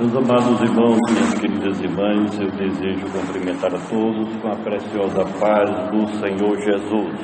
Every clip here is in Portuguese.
Meus amados irmãos, minhas queridas irmãs, eu desejo cumprimentar a todos com a preciosa paz do Senhor Jesus.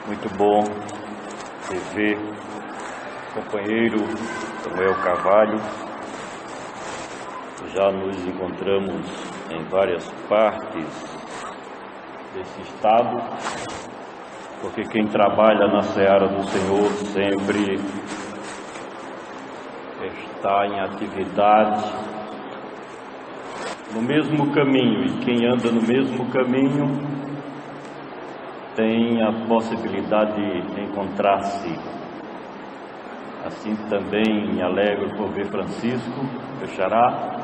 Muito bom rever o companheiro Samuel Carvalho. Já nos encontramos em várias partes desse estado, porque quem trabalha na seara do Senhor sempre está em atividade no mesmo caminho, e quem anda no mesmo caminho tem a possibilidade de encontrar-se. Assim também me alegro por ver Francisco, meu xará,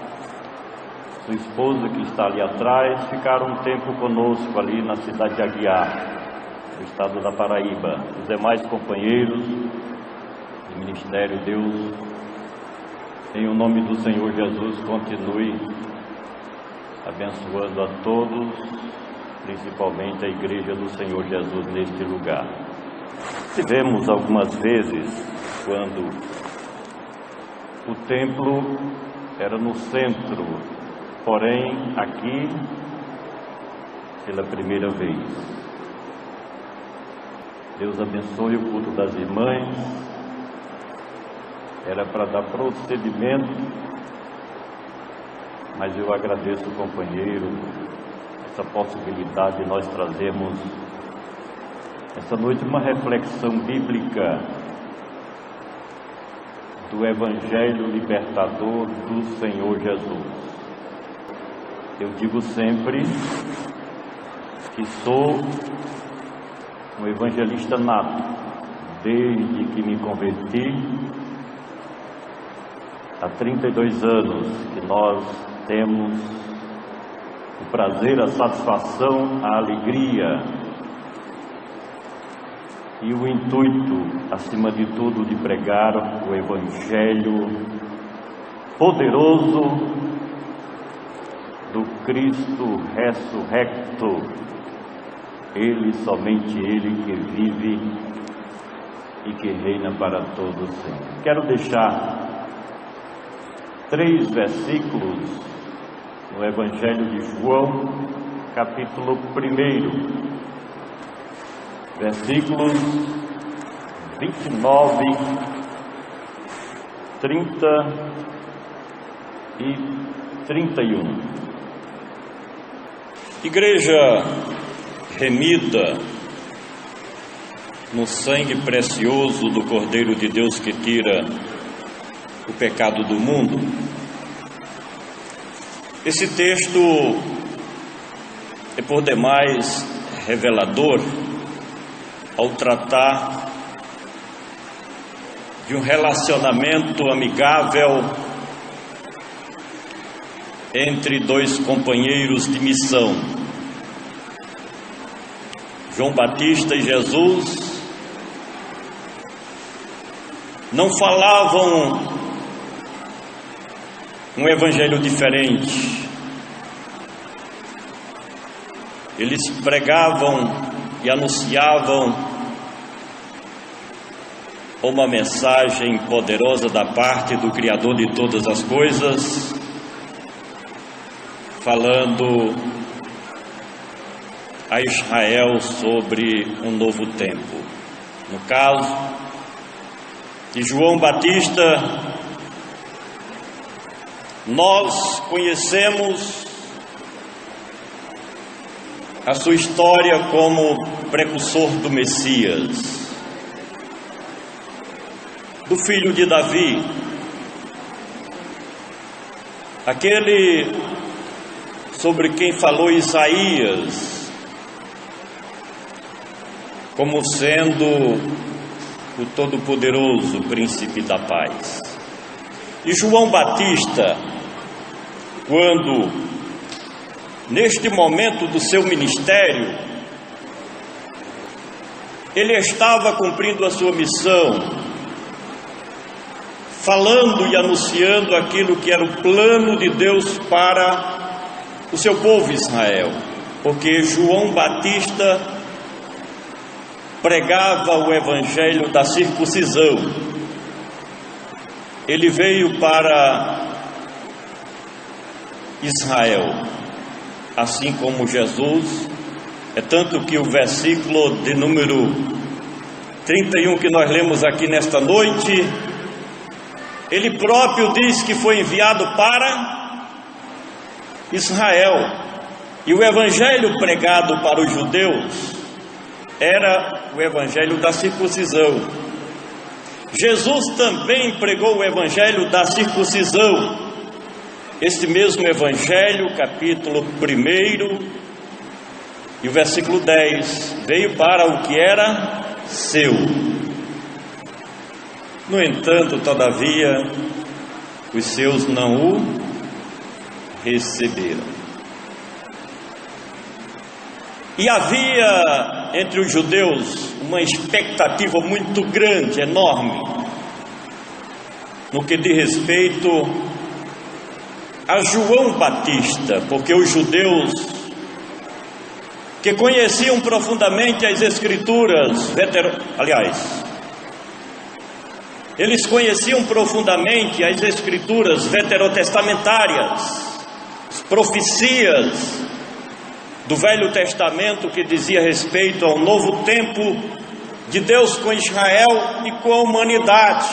sua esposa que está ali atrás, ficaram um tempo conosco ali na cidade de Aguiar, no estado da Paraíba. Os demais companheiros do Ministério, Deus, em o nome do Senhor Jesus, continue abençoando a todos, principalmente a Igreja do Senhor Jesus neste lugar. Tivemos algumas vezes quando o templo era no centro, porém aqui, pela primeira vez. Deus abençoe o culto das irmãs. Era para dar procedimento, mas eu agradeço, companheiro, essa possibilidade de nós trazermos essa noite uma reflexão bíblica do Evangelho libertador do Senhor Jesus. Eu digo sempre que sou um evangelista nato, desde que me converti. Há 32 anos que nós temos o prazer, a satisfação, a alegria e o intuito, acima de tudo, de pregar o Evangelho poderoso do Cristo ressurrecto. Ele, somente Ele, que vive e que reina para todos sempre. Quero deixar 3 versículos no Evangelho de João, capítulo 1, versículos 29, 30 e 31. Igreja remida no sangue precioso do Cordeiro de Deus que tira o pecado do mundo. Esse texto é por demais revelador ao tratar de um relacionamento amigável entre 2 companheiros de missão, João Batista e Jesus. Não falavam um evangelho diferente. Eles pregavam e anunciavam uma mensagem poderosa da parte do Criador de todas as coisas, falando a Israel sobre um novo tempo. No caso de João Batista, nós conhecemos a sua história como precursor do Messias, do filho de Davi, aquele sobre quem falou Isaías como sendo o Todo-Poderoso, Príncipe da Paz. E João Batista, quando, neste momento do seu ministério, ele estava cumprindo a sua missão, falando e anunciando aquilo que era o plano de Deus para o seu povo Israel, porque João Batista pregava o evangelho da circuncisão, ele veio para Israel, assim como Jesus. É tanto que o versículo de número 31 que nós lemos aqui nesta noite, ele próprio diz que foi enviado para Israel. E o evangelho pregado para os judeus era o evangelho da circuncisão. Jesus também pregou o evangelho da circuncisão. Este mesmo evangelho, capítulo 1 e o versículo 10, veio para o que era seu. No entanto, todavia, os seus não o receberam. E havia entre os judeus uma expectativa muito grande, enorme, no que diz respeito a João Batista, porque os judeus que conheciam profundamente as Escrituras, eles conheciam profundamente as Escrituras veterotestamentárias, as profecias do Velho Testamento que dizia respeito ao novo tempo de Deus com Israel e com a humanidade.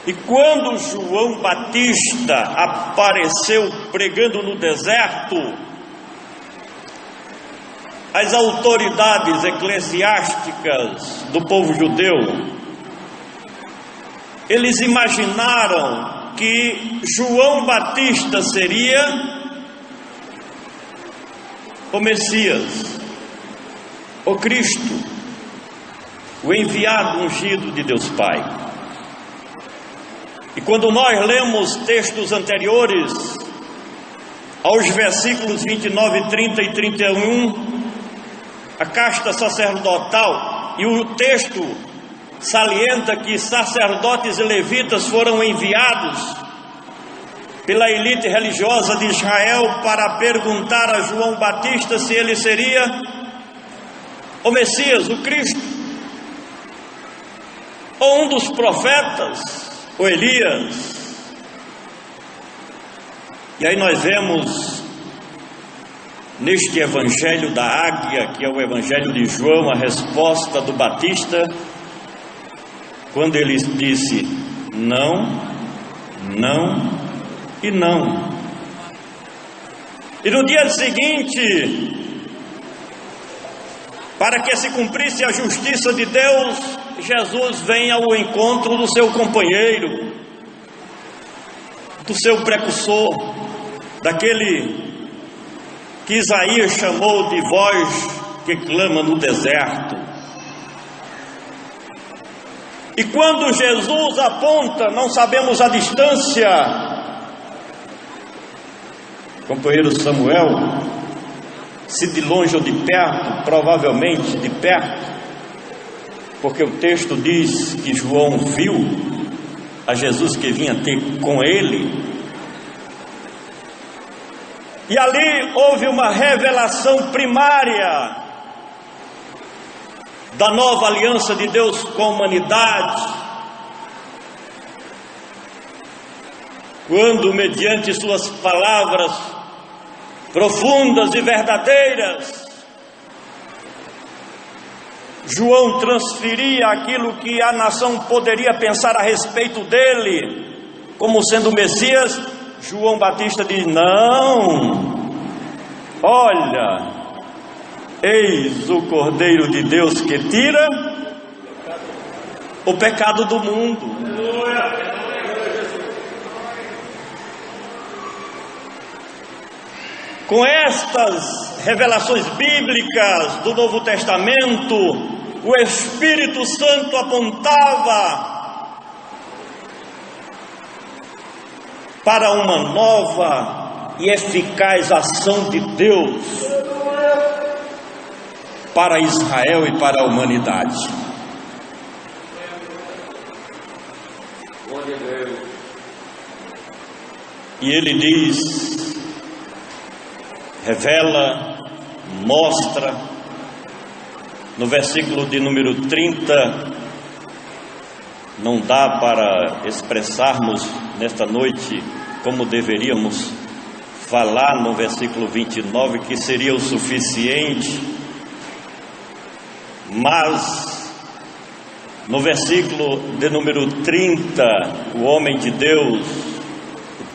E quando João Batista apareceu pregando no deserto, as autoridades eclesiásticas do povo judeu, eles imaginaram que João Batista seria o Messias, o Cristo, o enviado ungido de Deus Pai. E quando nós lemos textos anteriores aos versículos 29, 30 e 31, a casta sacerdotal, e o texto salienta que sacerdotes e levitas foram enviados pela elite religiosa de Israel para perguntar a João Batista se ele seria o Messias, o Cristo, ou um dos profetas, ou Elias. E aí nós vemos neste evangelho da águia, que é o evangelho de João, a resposta do Batista, quando ele disse não, não e não. E no dia seguinte, para que se cumprisse a justiça de Deus, Jesus vem ao encontro do seu companheiro, do seu precursor, daquele que Isaías chamou de voz que clama no deserto. E quando Jesus aponta, não sabemos a distância, companheiro Samuel, se de longe ou de perto, provavelmente de perto, porque o texto diz que João viu a Jesus que vinha ter com ele. E ali houve uma revelação primária da nova aliança de Deus com a humanidade, quando, mediante suas palavras profundas e verdadeiras, João transferia aquilo que a nação poderia pensar a respeito dele como sendo o Messias. João Batista diz: não, olha, eis o Cordeiro de Deus que tira o pecado do mundo. Com estas revelações bíblicas do Novo Testamento, o Espírito Santo apontava para uma nova e eficaz ação de Deus para Israel e para a humanidade. E ele diz, revela, mostra, no versículo de número 30, não dá para expressarmos nesta noite como deveríamos falar no versículo 29, que seria o suficiente, mas no versículo de número 30, o homem de Deus,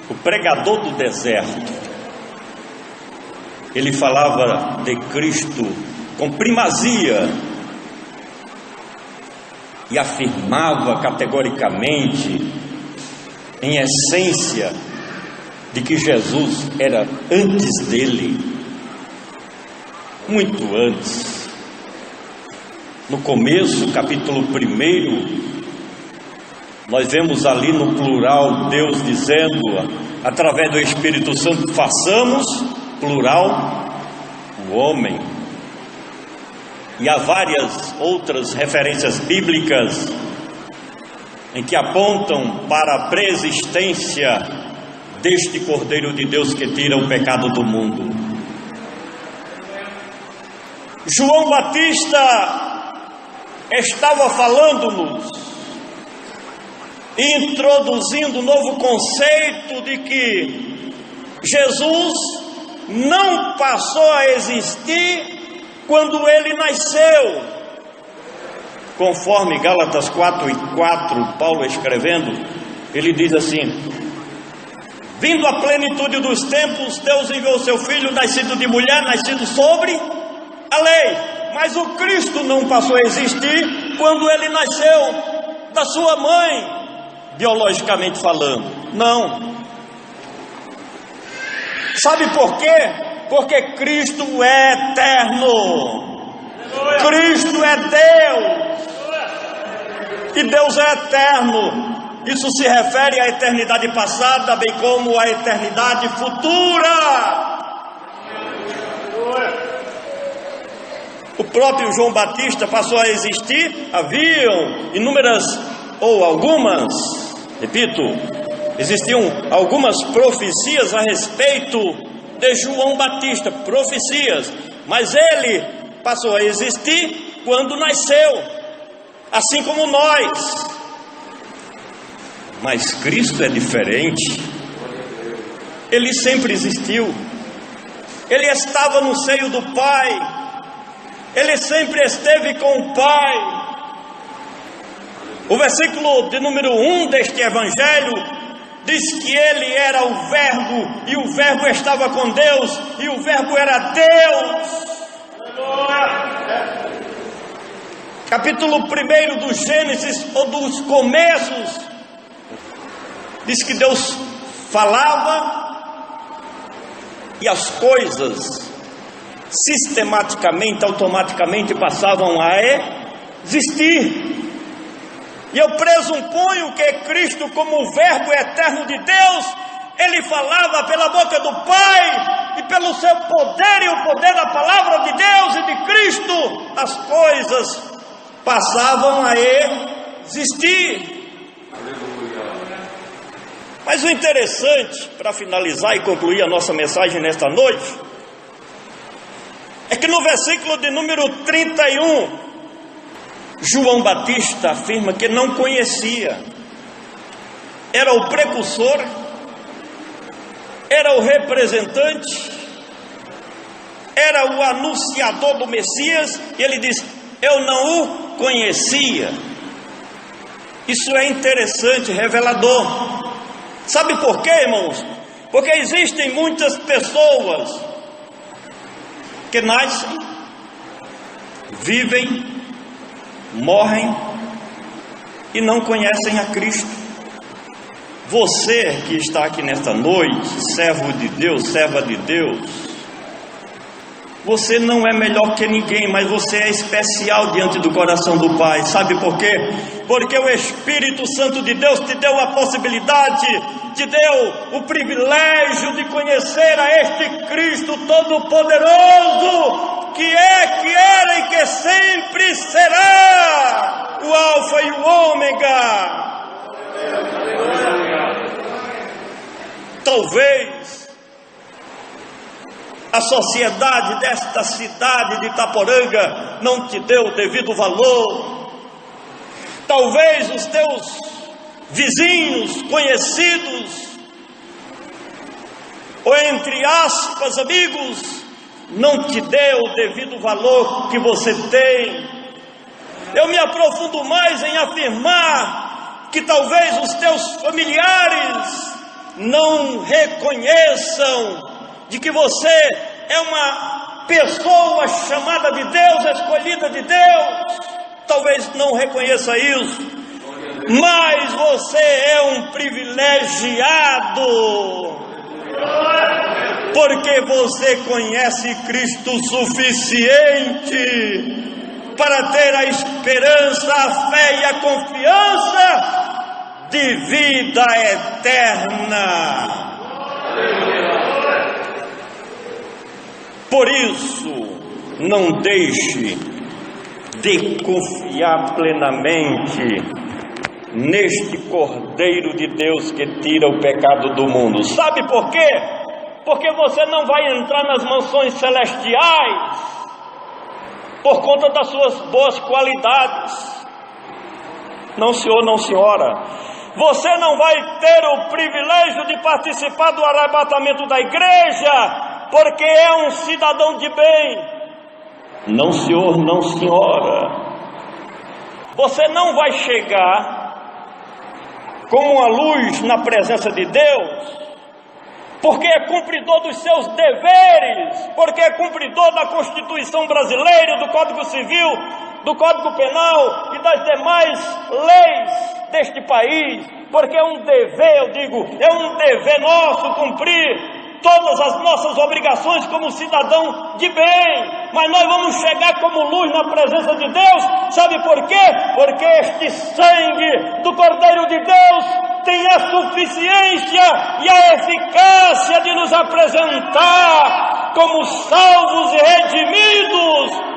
o pregador do deserto, ele falava de Cristo com primazia e afirmava categoricamente, em essência, de que Jesus era antes dele, muito antes. No começo, capítulo 1, nós vemos ali no plural Deus dizendo, através do Espírito Santo, façamos, plural, o homem. E há várias outras referências bíblicas em que apontam para a preexistência deste Cordeiro de Deus que tira o pecado do mundo. João Batista estava falando-nos, introduzindo um novo conceito de que Jesus não passou a existir quando ele nasceu. Conforme Gálatas 4:4, Paulo escrevendo, ele diz assim: vindo a plenitude dos tempos, Deus enviou seu Filho, nascido de mulher, nascido sobre a lei. Mas o Cristo não passou a existir quando ele nasceu da sua mãe, biologicamente falando. Não. Sabe por quê? Porque Cristo é eterno. Cristo é Deus. E Deus é eterno. Isso se refere à eternidade passada, bem como à eternidade futura. O próprio João Batista passou a existir. Haviam inúmeras, ou algumas, repito, existiam algumas profecias a respeito de João Batista, profecias, mas ele passou a existir quando nasceu, assim como nós. Mas Cristo é diferente. Ele sempre existiu. Ele estava no seio do Pai. Ele sempre esteve com o Pai. O versículo de número 1 deste Evangelho diz que ele era o Verbo, e o Verbo estava com Deus, e o Verbo era Deus. Capítulo 1 do Gênesis, ou dos começos, diz que Deus falava e as coisas sistematicamente, automaticamente passavam a existir. E eu presuponho que Cristo, como o Verbo eterno de Deus, ele falava pela boca do Pai e pelo seu poder e o poder da palavra de Deus e de Cristo, as coisas passavam a existir. Mas o interessante, para finalizar e concluir a nossa mensagem nesta noite, é que no versículo de número 31, João Batista afirma que não conhecia, era o precursor, era o representante, era o anunciador do Messias, e ele diz: eu não o conhecia. Isso é interessante, revelador. Sabe por quê, irmãos? Porque existem muitas pessoas que nascem, vivem, morrem e não conhecem a Cristo. Você que está aqui nesta noite, servo de Deus, serva de Deus, você não é melhor que ninguém, mas você é especial diante do coração do Pai. Sabe por quê? Porque o Espírito Santo de Deus te deu a possibilidade, te deu o privilégio de conhecer a este Cristo Todo-Poderoso, que é, que era e que sempre será o Alfa e o Ômega. Talvez a sociedade desta cidade de Itaporanga não te deu o devido valor. talvez os teus vizinhos, conhecidos, ou entre aspas, amigos, não te dê o devido valor que você tem. Eu me aprofundo mais em afirmar que talvez os teus familiares não reconheçam de que você é uma pessoa chamada de Deus, escolhida de Deus. Talvez não reconheça isso, mas você é um privilegiado, porque você conhece Cristo suficiente para ter a esperança, a fé e a confiança de vida eterna. Por isso, não deixe de confiar plenamente neste Cordeiro de Deus que tira o pecado do mundo. Sabe por quê? Porque você não vai entrar nas mansões celestiais por conta das suas boas qualidades. Não, senhor, não, senhora. Você não vai ter o privilégio de participar do arrebatamento da igreja porque é um cidadão de bem. Não, senhor, não, senhora. Você não vai chegar como uma luz na presença de Deus porque é cumpridor dos seus deveres, porque é cumpridor da Constituição brasileira, do Código Civil, do Código Penal e das demais leis deste país, porque é um dever, eu digo, é um dever nosso cumprir todas as nossas obrigações como cidadão de bem. Mas nós vamos chegar como luz na presença de Deus, sabe por quê? Porque este sangue do Cordeiro de Deus tem a suficiência e a eficácia de nos apresentar como salvos e redimidos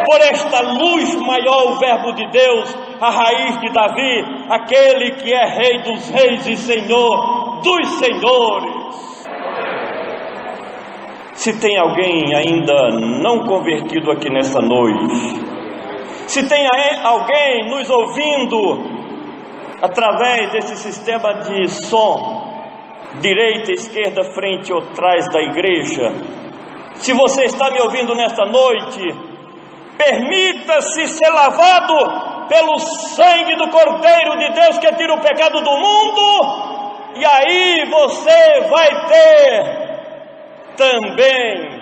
por esta luz maior, o Verbo de Deus, a raiz de Davi, aquele que é Rei dos reis e Senhor dos senhores. Se tem alguém ainda não convertido aqui nessa noite, se tem alguém nos ouvindo através desse sistema de som, direita, esquerda, frente ou trás da igreja, se você está me ouvindo nesta noite, permita-se ser lavado pelo sangue do Cordeiro de Deus que tira o pecado do mundo, e aí você vai ter também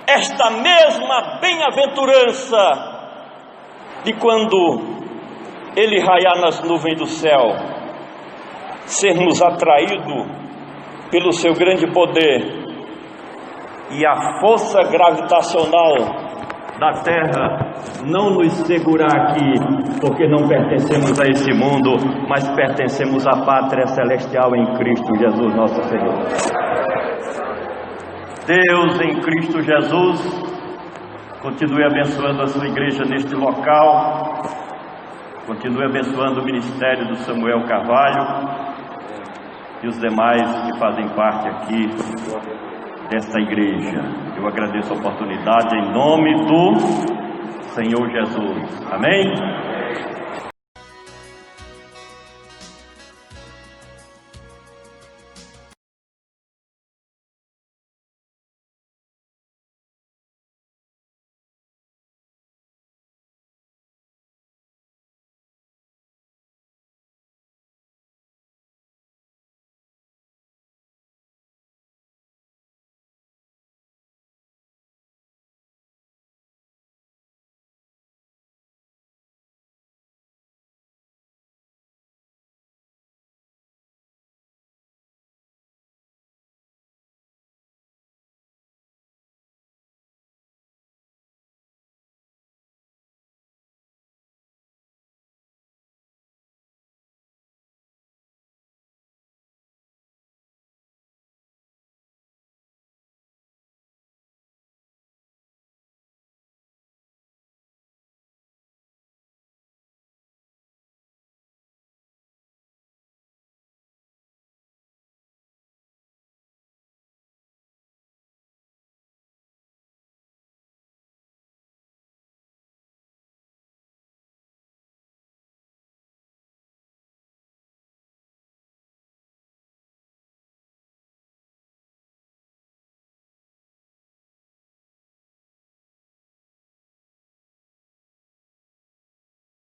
esta mesma bem-aventurança de quando Ele raiar nas nuvens do céu, sermos atraídos pelo seu grande poder e a força gravitacional da terra não nos segurar aqui, porque não pertencemos a esse mundo, mas pertencemos à pátria celestial em Cristo Jesus nosso Senhor. Deus em Cristo Jesus continue abençoando a sua igreja neste local, continue abençoando o ministério do Samuel Carvalho e os demais que fazem parte aqui desta igreja. Eu agradeço a oportunidade em nome do Senhor Jesus. Amém?